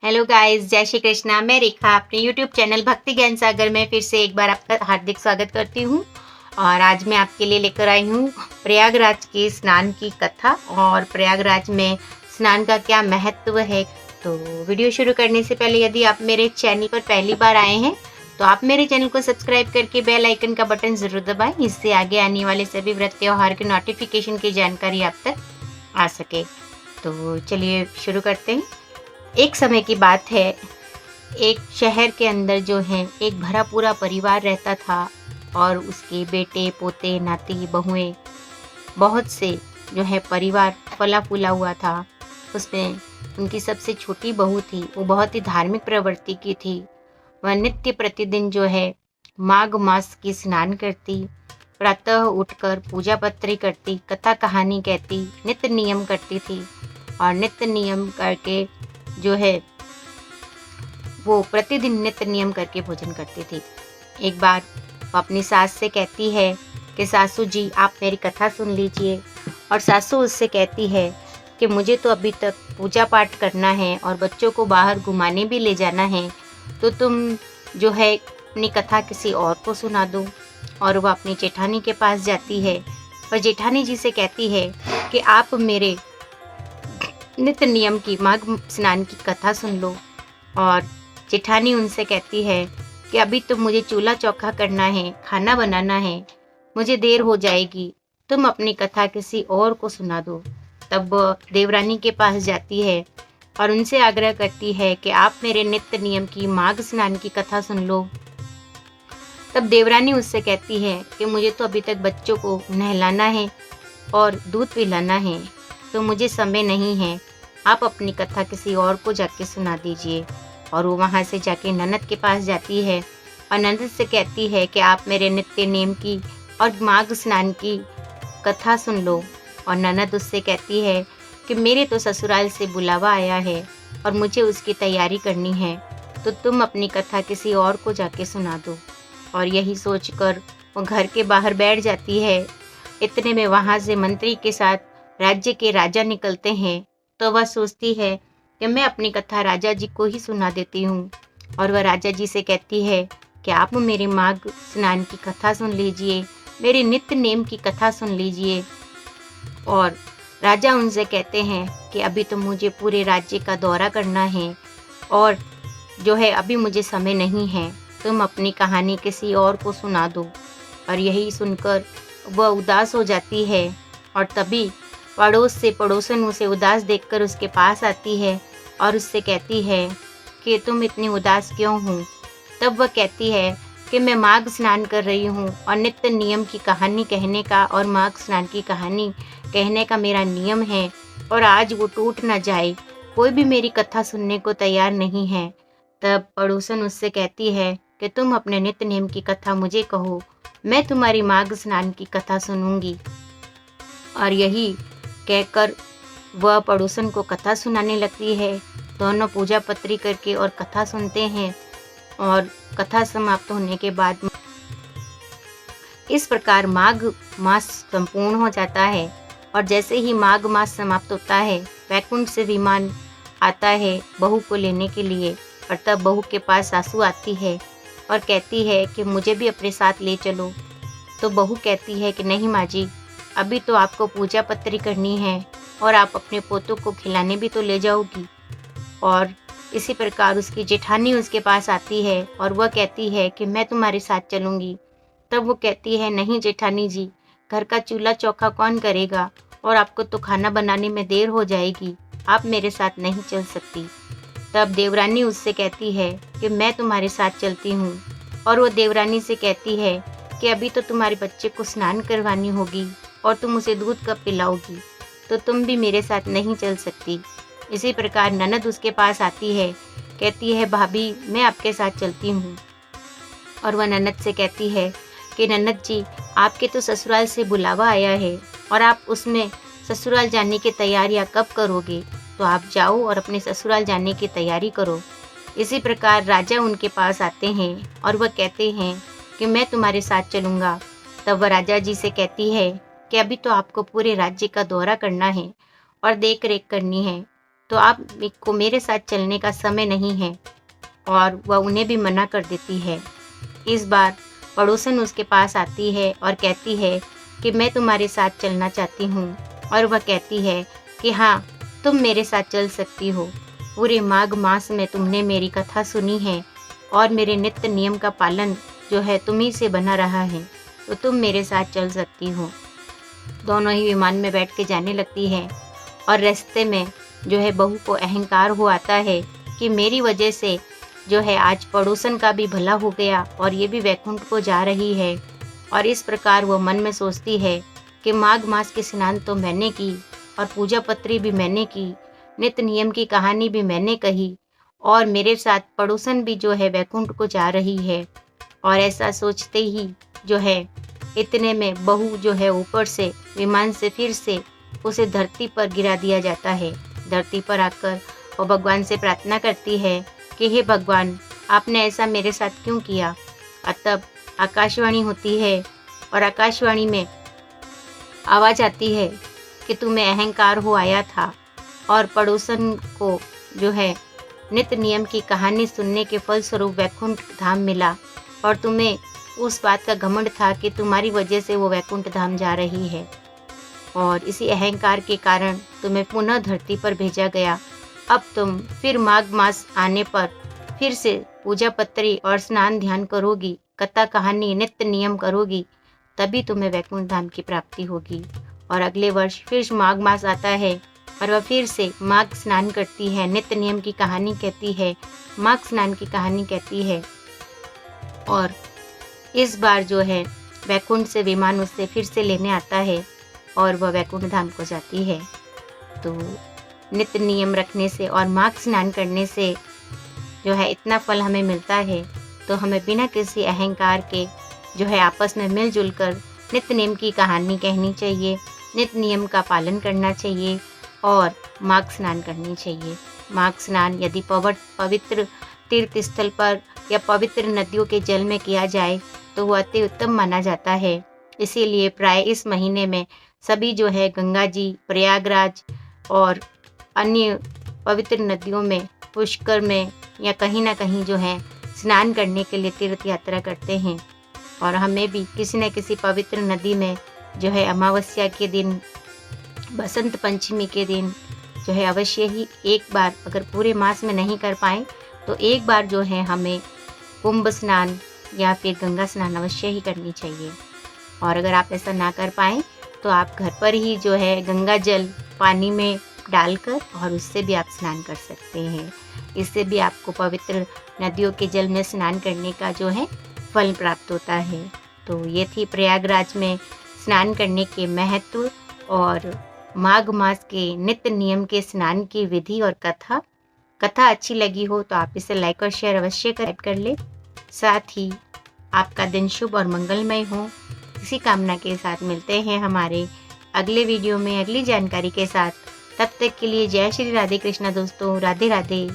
Hello guys, जय श्री कृष्णा। मैं रेखा अपने यूट्यूब चैनल भक्ति ज्ञान सागर में फिर से एक बार आपका हार्दिक स्वागत करती हूँ। और आज मैं आपके लिए लेकर आई हूँ प्रयागराज के स्नान की कथा और प्रयागराज में स्नान का क्या महत्व है। तो वीडियो शुरू करने से पहले यदि आप मेरे चैनल पर पहली बार आए हैं तो आप मेरे चैनल को सब्सक्राइब करके बेल आइकन का बटन ज़रूर दबाएं, इससे आगे आने वाले सभी व्रत त्योहार के नोटिफिकेशन की जानकारी आप तक आ सके। तो चलिए शुरू करते हैं। एक समय की बात है, एक शहर के अंदर जो है एक भरा पूरा परिवार रहता था और उसके बेटे पोते नाती बहुएं बहुत से जो है परिवार फला फूला हुआ था। उसमें उनकी सबसे छोटी बहू थी, वो बहुत ही धार्मिक प्रवृत्ति की थी। वह नित्य प्रतिदिन जो है माघ मास की स्नान करती, प्रातः उठकर पूजा पत्री करती, कथा कहानी कहती, नित्य नियम करती थी और नित्य नियम करके जो है वो प्रतिदिन नित्य नियम करके भोजन करती थी। एक बार वो अपनी सास से कहती है कि सासू जी आप मेरी कथा सुन लीजिए, और सासू उससे कहती है कि मुझे तो अभी तक पूजा पाठ करना है और बच्चों को बाहर घुमाने भी ले जाना है, तो तुम जो है अपनी कथा किसी और को सुना दो। और वह अपनी जेठानी के पास जाती है और जेठानी जी से कहती है कि आप मेरे नित्य नियम की माघ स्नान की कथा सुन लो। और जेठानी उनसे कहती है कि अभी तो मुझे चूल्हा चौका करना है, खाना बनाना है, मुझे देर हो जाएगी, तुम अपनी कथा किसी और को सुना दो। तब वो देवरानी के पास जाती है और उनसे आग्रह करती है कि आप मेरे नित्य नियम की माघ स्नान की कथा सुन लो। तब देवरानी उससे कहती है कि मुझे तो अभी तक बच्चों को नहलाना है और दूध पिलाना है, तो मुझे समय नहीं है, आप अपनी कथा किसी और को जाके सुना दीजिए। और वो वहाँ से जाके ननद के पास जाती है और ननद से कहती है कि आप मेरे नित्य नेम की और माघ स्नान की कथा सुन लो। और ननद उससे कहती है कि मेरे तो ससुराल से बुलावा आया है और मुझे उसकी तैयारी करनी है, तो तुम अपनी कथा किसी और को जाके सुना दो। और यही सोचकर वो घर के बाहर बैठ जाती है। इतने में वहाँ से मंत्री के साथ राज्य के राजा निकलते हैं, तो वह सोचती है कि मैं अपनी कथा राजा जी को ही सुना देती हूँ। और वह राजा जी से कहती है कि आप मेरे माघ स्नान की कथा सुन लीजिए, मेरे नित्य नेम की कथा सुन लीजिए। और राजा उनसे कहते हैं कि अभी तो मुझे पूरे राज्य का दौरा करना है और जो है अभी मुझे समय नहीं है, तुम अपनी कहानी किसी और को सुना दो। और यही सुनकर वह उदास हो जाती है और तभी पड़ोस से पड़ोसन उसे उदास देखकर उसके पास आती है और उससे कहती है कि तुम इतनी उदास क्यों हो। तब वह कहती है कि मैं माघ स्नान कर रही हूँ और नित्य नियम की कहानी कहने का और माघ स्नान की कहानी कहने का मेरा नियम है, और आज वो टूट ना जाए, कोई भी मेरी कथा सुनने को तैयार नहीं है। तब पड़ोसन उससे कहती है कि तुम अपने नित्य नियम की कथा मुझे कहो, मैं तुम्हारी माघ स्नान की कथा सुनूंगी। और यही कहकर वह पड़ोसन को कथा सुनाने लगती है। दोनों पूजा पत्री करके और कथा सुनते हैं और कथा समाप्त होने के बाद इस प्रकार माघ मास संपूर्ण हो जाता है। और जैसे ही माघ मास समाप्त होता है, वैकुंठ से विमान आता है बहू को लेने के लिए। और तब बहू के पास सासू आती है और कहती है कि मुझे भी अपने साथ ले चलो। तो बहू कहती है कि नहीं माँ जी, अभी तो आपको पूजा पत्री करनी है और आप अपने पोतों को खिलाने भी तो ले जाओगी। और इसी प्रकार उसकी जेठानी उसके पास आती है और वह कहती है कि मैं तुम्हारे साथ चलूँगी। तब वो कहती है नहीं जेठानी जी, घर का चूल्हा चौका कौन करेगा और आपको तो खाना बनाने में देर हो जाएगी, आप मेरे साथ नहीं चल सकती। तब देवरानी उससे कहती है कि मैं तुम्हारे साथ चलती हूँ। और वो देवरानी से कहती है कि अभी तो तुम्हारे बच्चे को स्नान करवानी होगी और तुम उसे दूध कब पिलाओगी, तो तुम भी मेरे साथ नहीं चल सकती। इसी प्रकार ननद उसके पास आती है, कहती है भाभी मैं आपके साथ चलती हूँ। और वह ननद से कहती है कि ननद जी, आपके तो ससुराल से बुलावा आया है और आप उसमें ससुराल जाने की तैयारियाँ कब करोगे, तो आप जाओ और अपने ससुराल जाने की तैयारी करो। इसी प्रकार राजा उनके पास आते हैं और वह कहते हैं कि मैं तुम्हारे साथ चलूँगा। तब वह राजा जी से कहती है कि अभी तो आपको पूरे राज्य का दौरा करना है और देख रेख करनी है, तो आपको मेरे साथ चलने का समय नहीं है, और वह उन्हें भी मना कर देती है। इस बार पड़ोसन उसके पास आती है और कहती है कि मैं तुम्हारे साथ चलना चाहती हूँ, और वह कहती है कि हाँ, तुम मेरे साथ चल सकती हो। पूरे माघ मास में तुमने मेरी कथा सुनी है और मेरे नित्य नियम का पालन जो है तुम्ही से बना रहा है, तो तुम मेरे साथ चल सकती हो। दोनों ही विमान में बैठ के जाने लगती है, और रास्ते में जो है बहू को अहंकार हो आता है कि मेरी वजह से जो है आज पड़ोसन का भी भला हो गया और ये भी वैकुंठ को जा रही है। और इस प्रकार वो मन में सोचती है कि माघ मास की स्नान तो मैंने की, और पूजा पत्री भी मैंने की, नित्य नियम की कहानी भी मैंने कही, और मेरे साथ पड़ोसन भी जो है वैकुंठ को जा रही है। और ऐसा सोचते ही जो है इतने में बहू जो है ऊपर से विमान से फिर से उसे धरती पर गिरा दिया जाता है। धरती पर आकर वो भगवान से प्रार्थना करती है कि हे भगवान, आपने ऐसा मेरे साथ क्यों किया। और तब आकाशवाणी होती है, और आकाशवाणी में आवाज़ आती है कि तुम्हें अहंकार हो आया था, और पड़ोसन को जो है नित्य नियम की कहानी सुनने के फलस्वरूप वैकुंठ धाम मिला, और तुम्हें उस बात का घमंड था कि तुम्हारी वजह से वो वैकुंठ धाम जा रही है, और इसी अहंकार के कारण तुम्हें पुनः धरती पर भेजा गया। अब तुम फिर माघ मास आने पर फिर से पूजा पत्री और स्नान ध्यान करोगी, कथा कहानी नित्य नियम करोगी, तभी तुम्हें वैकुंठ धाम की प्राप्ति होगी। और अगले वर्ष फिर माघ मास आता है, और वह फिर से माघ स्नान करती है, नित्य नियम की कहानी कहती है, माघ स्नान की कहानी कहती है, और इस बार जो है वैकुंठ से विमान उससे फिर से लेने आता है, और वह वैकुंठ धाम को जाती है। तो नित्य नियम रखने से और माघ स्नान करने से जो है इतना फल हमें मिलता है, तो हमें बिना किसी अहंकार के जो है आपस में मिलजुल कर नित्य नियम की कहानी कहनी चाहिए, नित्य नियम का पालन करना चाहिए, और माघ स्नान करनी चाहिए। माघ स्नान यदि पवित्र तीर्थ स्थल पर या पवित्र नदियों के जल में किया जाए तो वह अति उत्तम माना जाता है। इसीलिए प्राय इस महीने में सभी जो है गंगा जी, प्रयागराज और अन्य पवित्र नदियों में, पुष्कर में या कहीं ना कहीं जो है स्नान करने के लिए तीर्थ यात्रा करते हैं। और हमें भी किसी न किसी पवित्र नदी में जो है अमावस्या के दिन, बसंत पंचमी के दिन जो है अवश्य ही एक बार, अगर पूरे मास में नहीं कर पाएँ तो एक बार जो है हमें कुंभ स्नान या फिर गंगा स्नान अवश्य ही करनी चाहिए। और अगर आप ऐसा ना कर पाएँ तो आप घर पर ही जो है गंगा जल पानी में डालकर और उससे भी आप स्नान कर सकते हैं। इससे भी आपको पवित्र नदियों के जल में स्नान करने का जो है फल प्राप्त होता है। तो ये थी प्रयागराज में स्नान करने के महत्व और माघ मास के नित्य नियम के स्नान की विधि और कथा। अच्छी लगी हो तो आप इसे लाइक और शेयर अवश्य कर ले। साथ ही आपका दिन शुभ और मंगलमय हो, इसी कामना के साथ मिलते हैं हमारे अगले वीडियो में अगली जानकारी के साथ। तब तक के लिए जय श्री राधे कृष्णा दोस्तों, राधे राधे।